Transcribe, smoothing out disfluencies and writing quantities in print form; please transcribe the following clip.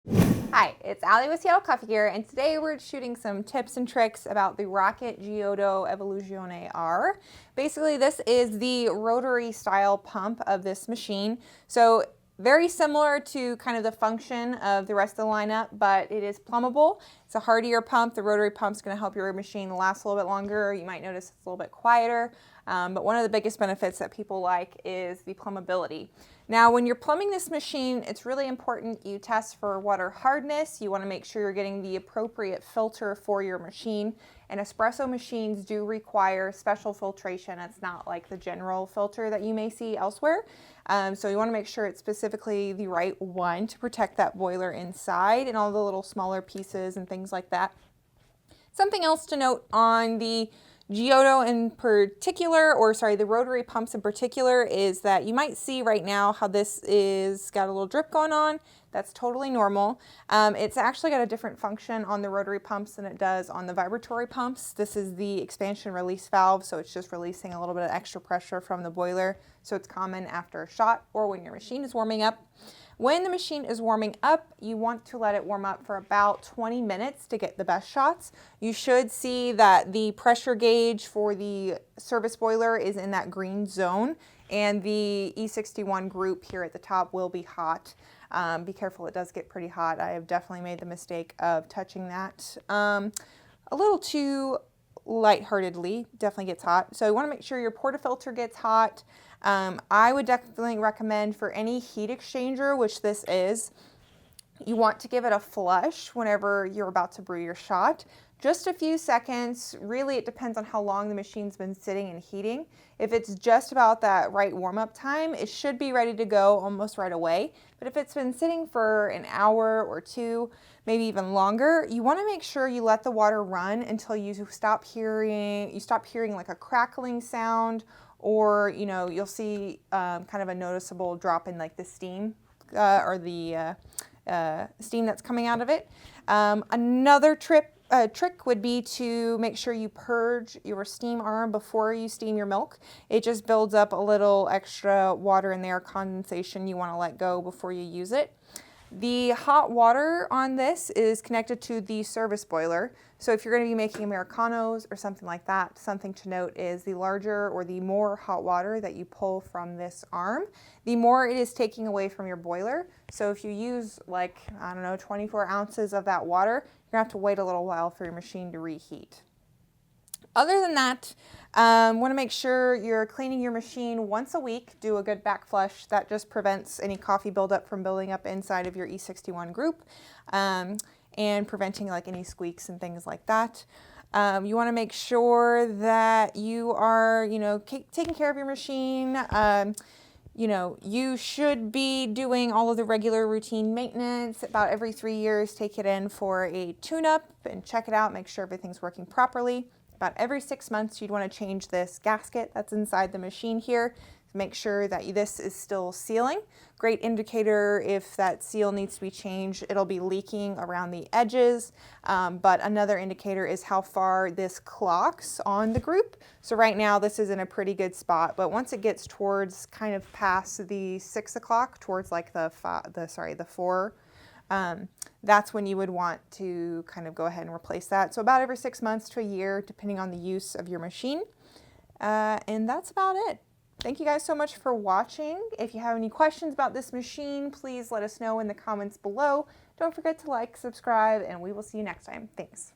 Hi, it's Allie with Seattle Coffee Gear, and today we're shooting some tips and tricks about the Rocket Giotto Evoluzione R. Basically, this is the rotary style pump of this machine. So very similar to kind of the function of the rest of the lineup, but it is plumbable. It's a hardier pump. The rotary pump is going to help your machine last a little bit longer. You might notice it's a little bit quieter, but one of the biggest benefits that people like is the plumbability. Now, when you're plumbing this machine, it's really important you test for water hardness. You want to make sure you're getting the appropriate filter for your machine. And espresso machines do require special filtration. It's not like the general filter that you may see elsewhere. So you want to make sure it's specifically the right one to protect that boiler inside and all the little smaller pieces and things like that. Something else to note on the Giotto in particular, or sorry, the rotary pumps in particular, is that you might see right now how this is got a little drip going on. That's totally normal. It's actually got a different function on the rotary pumps than it does on the vibratory pumps. This is the expansion release valve, so it's just releasing a little bit of extra pressure from the boiler. So it's common after a shot or when your machine is warming up. When the machine is warming up, you want to let it warm up for about 20 minutes to get the best shots. You should see that the pressure gauge for the service boiler is in that green zone, and the E61 group here at the top will be hot. Be careful, it does get pretty hot. I have definitely made the mistake of touching that a little too lightheartedly. Definitely gets hot. So you want to make sure your portafilter gets hot. I would definitely recommend for any heat exchanger, which this is, you want to give it a flush whenever you're about to brew your shot. Just a few seconds. Really, it depends on how long the machine's been sitting and heating. If it's just about that right warm-up time, it should be ready to go almost right away. But if it's been sitting for an hour or two, maybe even longer, you want to make sure you let the water run until you stop hearing like a crackling sound, or you'll see kind of a noticeable drop in like the steam or the steam that's coming out of it. Another trick would be to make sure you purge your steam arm before you steam your milk. It just builds up a little extra water in there, condensation you want to let go before you use it. The hot water on this is connected to the service boiler. So if you're going to be making Americanos or something like that, something to note is the larger or the more hot water that you pull from this arm, the more it is taking away from your boiler. So if you use like, I don't know, 24 ounces of that water, you're going to have to wait a little while for your machine to reheat. Other than that, want to make sure you're cleaning your machine once a week. Do a good back flush. That just prevents any coffee buildup from building up inside of your E61 group, and preventing like any squeaks and things like that. You want to make sure that you are, taking care of your machine. You should be doing all of the regular routine maintenance. About every 3 years, take it in for a tune-up and check it out, make sure everything's working properly. About every 6 months, you'd want to change this gasket that's inside the machine here to make sure that this is still sealing. Great indicator if that seal needs to be changed. It'll be leaking around the edges, but another indicator is how far this clocks on the group. So right now, this is in a pretty good spot, but once it gets towards kind of past the 6 o'clock, towards like the 4, that's when you would want to kind of go ahead and replace that. So about every 6 months to a year, depending on the use of your machine. And that's about it. Thank you guys so much for watching. If you have any questions about this machine, please let us know in the comments below. Don't forget to like, subscribe, and we will see you next time. Thanks.